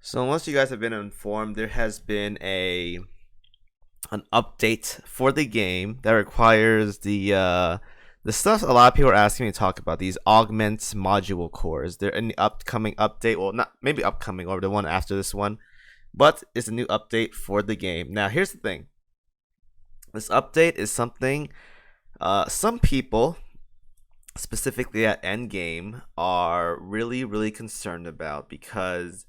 So once you guys have been informed, there has been an update for the game that requires the stuff a lot of people are asking me to talk about, these augment module cores. Is there any upcoming update? Well, not maybe upcoming or the one after this one, but it's a new update for the game. Now here's the thing. This update is something some people, specifically at Endgame, are really concerned about because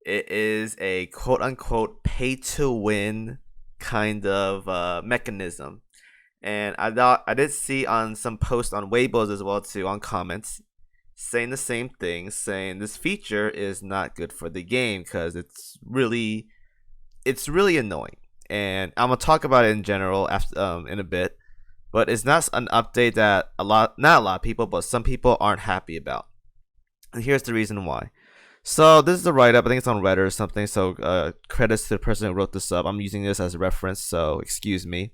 it is a quote unquote pay to win kind of mechanism. And I did see on some posts on Weibos as well too, on comments, saying the same thing, saying this feature is not good for the game because it's really annoying. And I'm gonna talk about it in general after in a bit, but it's not an update that not a lot of people, but some people aren't happy about. And here's the reason why. So this is a write up. I think it's on Reddit or something. So credits to the person who wrote this up. I'm using this as a reference, so excuse me.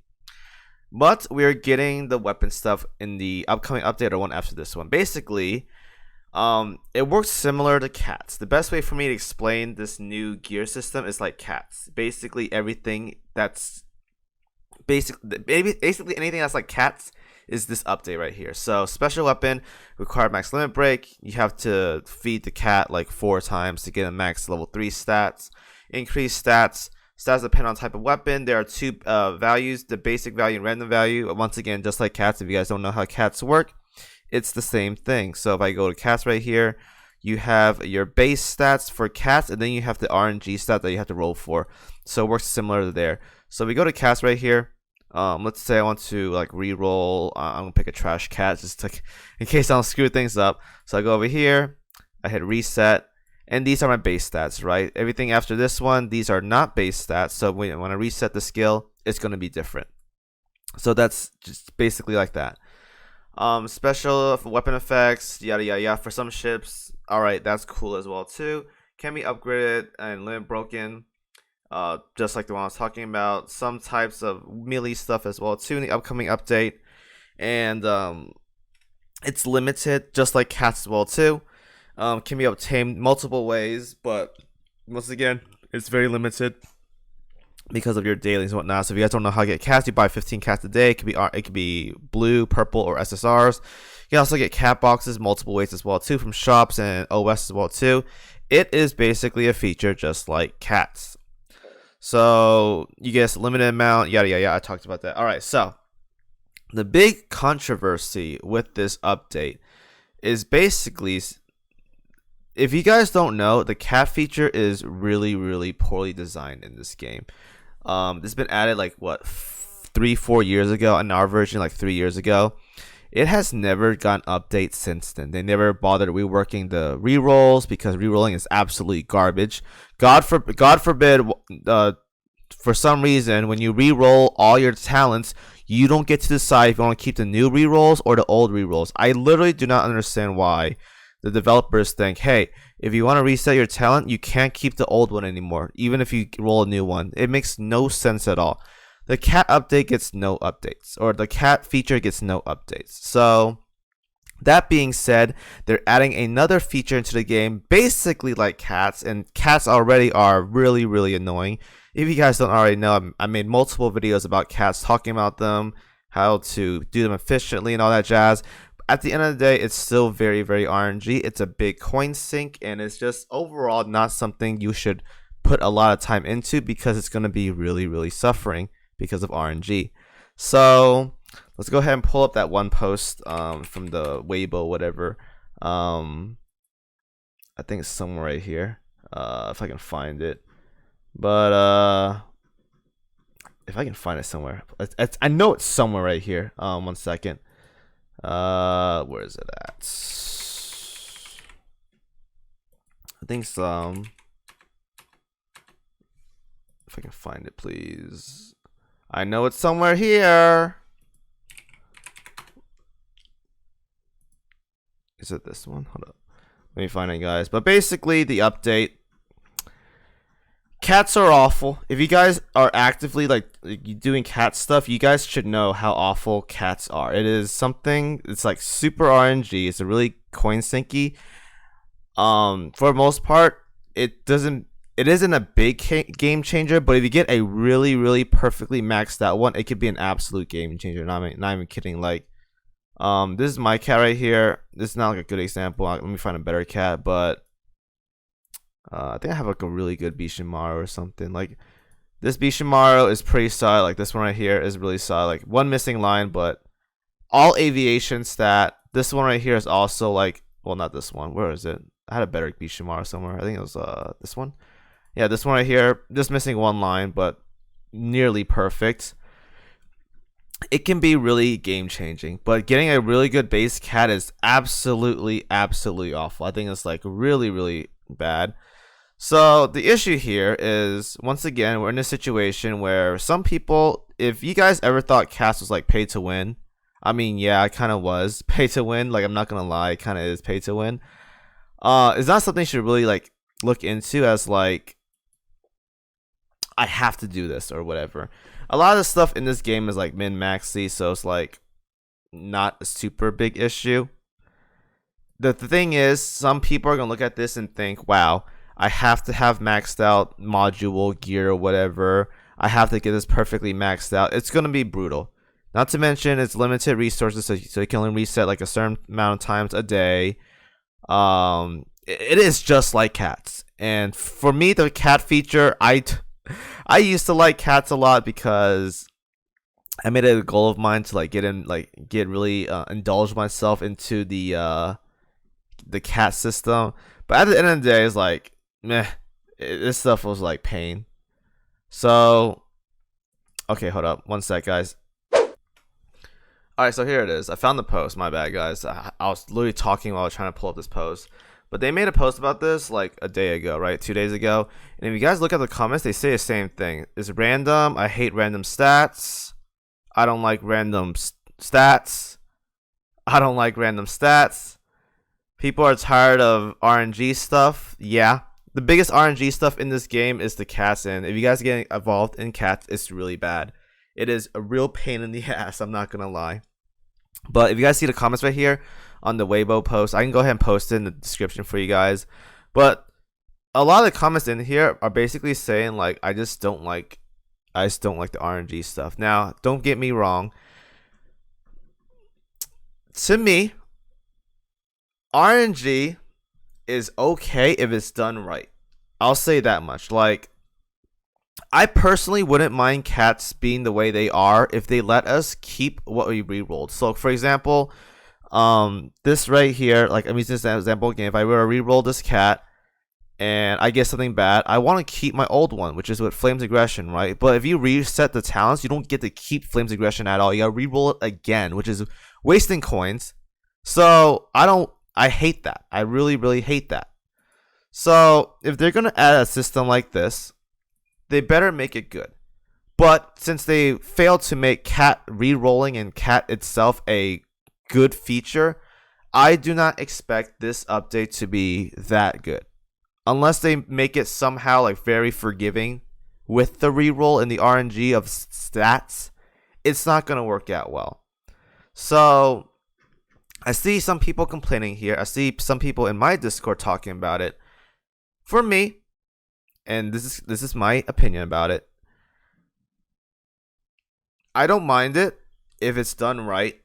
But we're getting the weapon stuff in the upcoming update or one after this one. Basically, it works similar to cats. The best way for me to explain this new gear system is like cats. Basically, everything that's basically anything that's like cats is this update right here. So special weapon required max limit break. You have to feed the cat like 4 times to get a max level 3 stats. Increased stats. Stats depend on type of weapon. There are two values, the basic value and random value. Once again, just like cats, if you guys don't know how cats work, it's the same thing. So if I go to cats right here, you have your base stats for cats, and then you have the RNG stat that you have to roll for. So it works similar to there. So we go to cats right here. Let's say I want to like re-roll. I'm gonna pick a trash cat just to, in case I don't screw things up. So I go over here, I hit reset, and these are my base stats, right? Everything after this one, these are not base stats. So when I reset the skill, it's gonna be different. So that's just basically like that. Special weapon effects, yada yada yada. For some ships, all right, that's cool as well too. Can be upgraded and limit broken. Just like the one I was talking about, some types of melee stuff as well too in the upcoming update, and it's limited just like cats as well too. Can be obtained multiple ways, but once again, it's very limited because of your dailies and whatnot. So if you guys don't know how to get cats, you buy 15 cats a day. It could be blue, purple, or SSRs. You can also get cat boxes multiple ways as well too from shops and OS as well too. It is basically a feature just like cats. So you get a limited amount, yada yada yada. I talked about that. All right, so the big controversy with this update is basically, if you guys don't know, the cat feature is really poorly designed in this game. This has been added like what 3-4 years ago, in our version like 3 years ago. It has never gotten updates since then. They never bothered reworking the rerolls because rerolling is absolutely garbage. God forbid, for some reason, when you reroll all your talents, you don't get to decide if you want to keep the new rerolls or the old rerolls. I literally do not understand why the developers think, hey, if you want to reset your talent, you can't keep the old one anymore, even if you roll a new one. It makes no sense at all. The cat update gets no updates, or the cat feature gets no updates. So that being said, they're adding another feature into the game, basically like cats, and cats already are really annoying. If you guys don't already know, I made multiple videos about cats, talking about them, how to do them efficiently and all that jazz. At the end of the day, it's still very RNG. It's a big coin sink, and it's just overall not something you should put a lot of time into because it's going to be really suffering because of RNG. So let's go ahead and pull up that one post from the Weibo, whatever. I think it's somewhere right here, if I can find it. But if I can find it somewhere, I know it's somewhere right here. 1 second. Where is it at? I think some. If I can find it, please. I know it's somewhere here. Is it this one? Hold up. Let me find it, guys. But basically, the update. Cats are awful. If you guys are actively like doing cat stuff, you guys should know how awful cats are. It is something. It's like super RNG. It's a really coin sinky. For the most part, it doesn't it isn't a big game changer, but if you get a really perfectly maxed out one, it could be an absolute game changer. Not even kidding. Like, this is my cat right here. This is not like a good example. Let me find a better cat, but I think I have like a really good Bishimaru or something. Like, this Bishimaru is pretty solid. Like, this one right here is really solid. Like, one missing line, but all aviation stat. This one right here is also like, well, not this one. Where is it? I had a better Bishimaru somewhere. I think it was this one. Yeah, this one right here, just missing one line, but nearly perfect. It can be really game changing, but getting a really good base cat is absolutely awful. I think it's like really bad. So the issue here is, once again, we're in a situation where some people, if you guys ever thought cats was like pay to win, I mean, yeah, it kind of was pay to win. Like, I'm not gonna lie, it kind of is pay to win. It's not something you should really like look into as like, I have to do this or whatever. A lot of the stuff in this game is like min-maxy, so it's like not a super big issue. The thing is, some people are gonna look at this and think, wow, I have to have maxed out module gear or whatever. I have to get this perfectly maxed out. It's gonna be brutal. Not to mention it's limited resources, so you can only reset like a certain amount of times a day. It is just like cats. And for me, the cat feature, I used to like cats a lot because I made it a goal of mine to like get really indulge myself into the cat system. But at the end of the day, it's like, meh, this stuff was like pain. So, okay, hold up, one sec, guys. Alright, so here it is. I found the post. My bad, guys. I was literally talking while I was trying to pull up this post. But they made a post about this like a day ago, right? 2 days ago. And if you guys look at the comments, they say the same thing. It's random. I hate random stats. I don't like random stats. I don't like random stats. People are tired of RNG stuff. Yeah. The biggest RNG stuff in this game is the cats. And if you guys get involved in cats, it's really bad. It is a real pain in the ass. I'm not going to lie. But if you guys see the comments right here on the Weibo post, I can go ahead and post it in the description for you guys. But a lot of the comments in here are basically saying like, I just don't like the RNG stuff. Now, don't get me wrong. To me, RNG is okay if it's done right. I'll say that much. Like, I personally wouldn't mind cats being the way they are if they let us keep what we rerolled. So, for example, this right here, like I'm using this example again. If I were to reroll this cat and I get something bad, I want to keep my old one, which is with Flames Aggression, right? But if you reset the talents, you don't get to keep Flames Aggression at all. You gotta reroll it again, which is wasting coins. So I hate that. I really hate that. So if they're gonna add a system like this, they better make it good. But since they failed to make cat re-rolling and cat itself a good feature, I do not expect this update to be that good. Unless they make it somehow like very forgiving with the re-roll and the RNG of stats, it's not going to work out well. So I see some people complaining here. I see some people in my Discord talking about it. For me, and this is my opinion about it, I don't mind it if it's done right,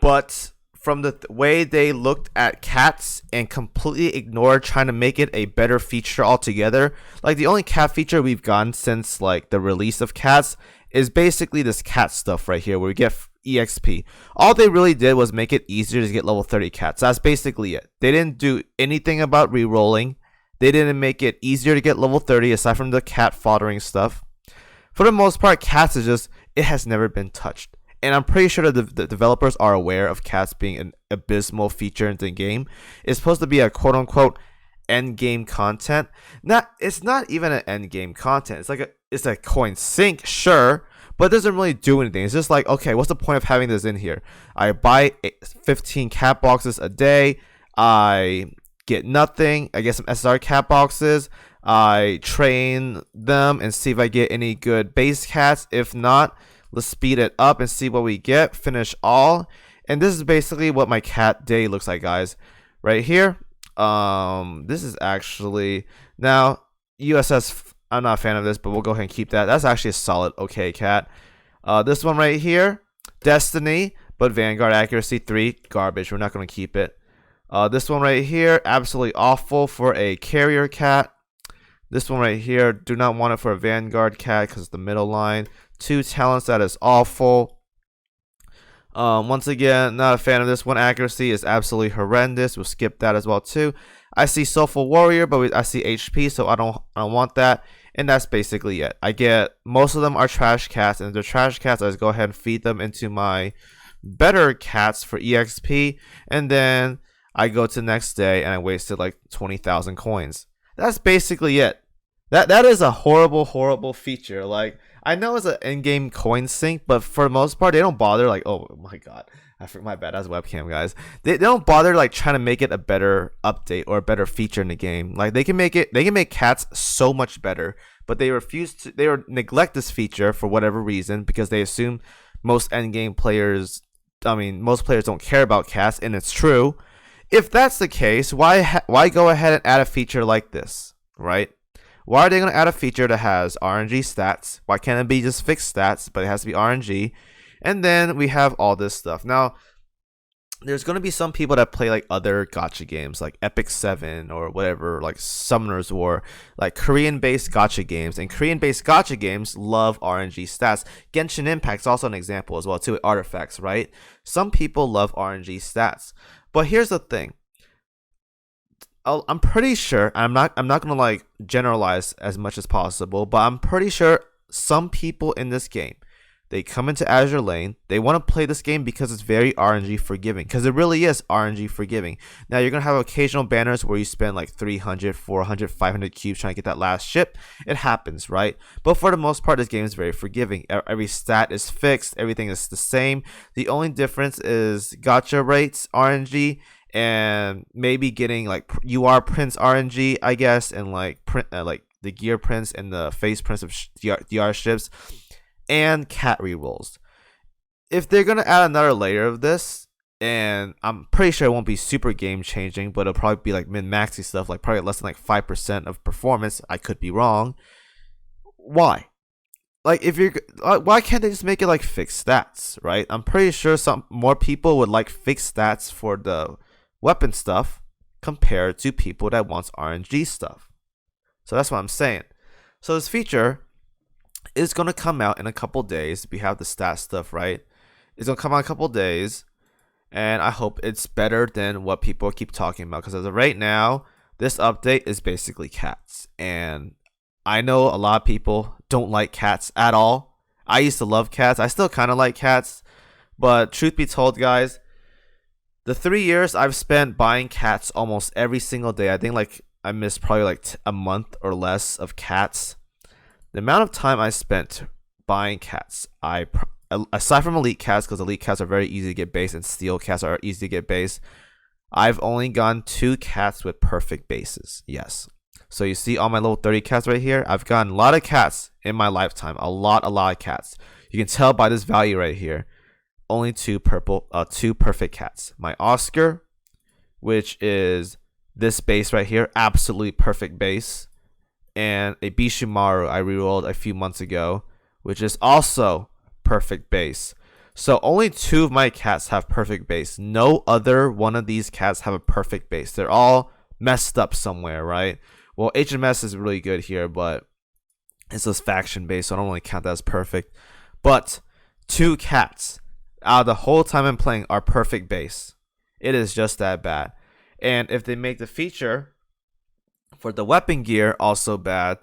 but from the way they looked at cats and completely ignored trying to make it a better feature altogether, like the only cat feature we've gotten since like the release of cats is basically this cat stuff right here where we get EXP. All they really did was make it easier to get level 30 cats. That's basically it. They didn't do anything about re-rolling. They didn't make it easier to get level 30 aside from the cat foddering stuff. For the most part, cats is just, it has never been touched. And I'm pretty sure that the developers are aware of cats being an abysmal feature in the game. It's supposed to be a quote-unquote end game content. It's not even an end game content. It's like it's a coin sink, sure, but it doesn't really do anything. It's just like, okay, what's the point of having this in here? I buy 15 cat boxes a day. I get nothing. I get some SR cat boxes. I train them and see if I get any good base cats. If not, let's speed it up and see what we get. Finish all. And this is basically what my cat day looks like, guys. Right here. This is actually, now USS, I'm not a fan of this, but we'll go ahead and keep that. That's actually a solid okay cat. This one right here, Destiny, but Vanguard accuracy 3, garbage. We're not going to keep it. This one right here, absolutely awful for a carrier cat. This one right here, do not want it for a Vanguard cat because it's the middle line. 2 talents, that is awful. Once again, not a fan of this one. Accuracy is absolutely horrendous. We'll skip that as well too. I see Soulful Warrior, but I see HP, so I don't want that. And that's basically it. I get most of them are trash cats, and if they're trash cats, I just go ahead and feed them into my better cats for EXP, and then I go to the next day and I wasted like 20,000 coins. That's basically it. That is a horrible feature. Like, I know it's an in-game coin sink, but for the most part, they don't bother. Like, oh my god, my bad. That's webcam, guys. They don't bother like trying to make it a better update or a better feature in the game. Like, they can make cats so much better, but they refuse to. They neglect this feature for whatever reason because they assume most end-game players. Most players don't care about cats, and it's true. If that's the case, why go ahead and add a feature like this, right? Why are they going to add a feature that has RNG stats? Why can't it be just fixed stats, but it has to be RNG? And then we have all this stuff. Now, there's going to be some people that play like other gacha games, like Epic 7 or whatever, like Summoner's War, like Korean-based gacha games. And Korean-based gacha games love RNG stats. Genshin Impact's also an example as well, too, with artifacts, right? Some people love RNG stats. But here's the thing. I'm pretty sure, I'm not gonna like generalize as much as possible, but I'm pretty sure some people in this game, they come into Azur Lane, they want to play this game because it's very RNG forgiving, because it really is RNG forgiving. Now, you're gonna have occasional banners where you spend like 300, 400, 500 cubes trying to get that last ship. It happens, right? But for the most part, this game is very forgiving. Every stat is fixed, everything is the same. The only difference is gacha rates, RNG, and maybe getting like UR prints RNG, I guess, and like like the gear prints and the face prints of DR ships, and cat rerolls. If they're gonna add another layer of this, and I'm pretty sure it won't be super game changing, but it'll probably be like min-maxy stuff, like probably less than like 5% of performance. I could be wrong. Why? Like, if you're, why can't they just make it like fixed stats, right? I'm pretty sure some more people would like fixed stats for the weapon stuff compared to people that wants RNG stuff. So that's what I'm saying. So this feature is going to come out in a couple days. We have the stat stuff, right? It's going to come out in a couple days, and I hope it's better than what people keep talking about, because as of right now, this update is basically cats, and I know a lot of people don't like cats at all. I used to love cats. I still kind of like cats, but truth be told, guys, the 3 years I've spent buying cats almost every single day, I think like I missed probably like a month or less of cats. The amount of time I spent buying cats, aside from elite cats, because elite cats are very easy to get base and steel cats are easy to get base, I've only gotten 2 cats with perfect bases. Yes. So you see all my little 30 cats right here? I've gotten a lot of cats in my lifetime. A lot of cats. You can tell by this value right here. Only 2 perfect cats. My Oscar, which is this base right here, absolutely perfect base, and a Bishimaru I rerolled a few months ago, which is also perfect base. So only 2 of my cats have perfect base. No other one of these cats have a perfect base. They're all messed up somewhere, right? Well, HMS is really good here, but it's just faction base, so I don't really count that as perfect. But 2 cats out of the whole time I'm playing are perfect base. It is just that bad. And if they make the feature for the weapon gear also bad,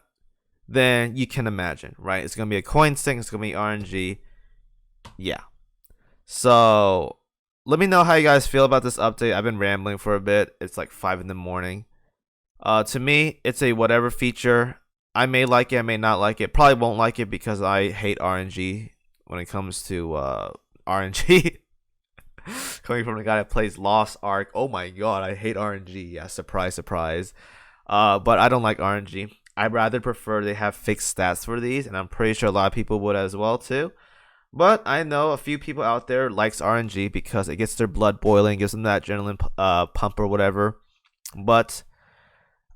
then you can imagine, right? It's going to be a coin sink, it's going to be RNG. Yeah. So let me know how you guys feel about this update. I've been rambling for a bit. It's like 5 in the morning. To me, it's a whatever feature. I may like it, I may not like it. Probably won't like it because I hate RNG when it comes to RNG. Coming from the guy that plays Lost Ark. Oh my god, I hate RNG. Yeah, surprise. But I don't like RNG. I'd rather prefer they have fixed stats for these, and I'm pretty sure a lot of people would as well too. But I know a few people out there likes RNG because it gets their blood boiling, gives them that adrenaline pump or whatever. But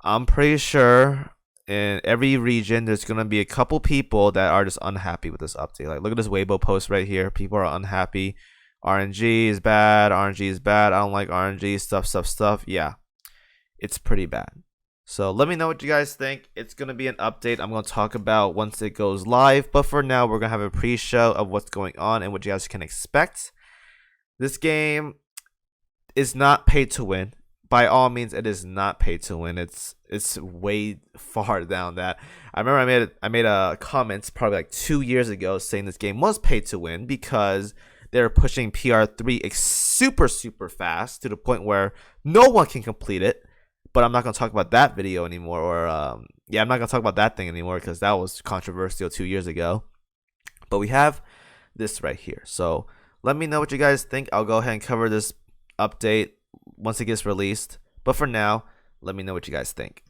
I'm pretty sure in every region, there's gonna be a couple people that are just unhappy with this update. Like, look at this Weibo post right here. People are unhappy. RNG is bad. RNG is bad. I don't like RNG. Stuff. Yeah, it's pretty bad. So let me know what you guys think. It's gonna be an update I'm gonna talk about once it goes live. But for now, we're gonna have a pre-show of what's going on and what you guys can expect. This game is not pay to win. By all means, it is not pay to win. It's way far down that. I remember I made a comment probably like 2 years ago saying this game was pay to win because they're pushing PR3 super fast to the point where no one can complete it. But I'm not gonna talk about that video anymore, or I'm not gonna talk about that thing anymore because that was controversial 2 years ago. But we have this right here. So let me know what you guys think. I'll go ahead and cover this update once it gets released. But for now, let me know what you guys think.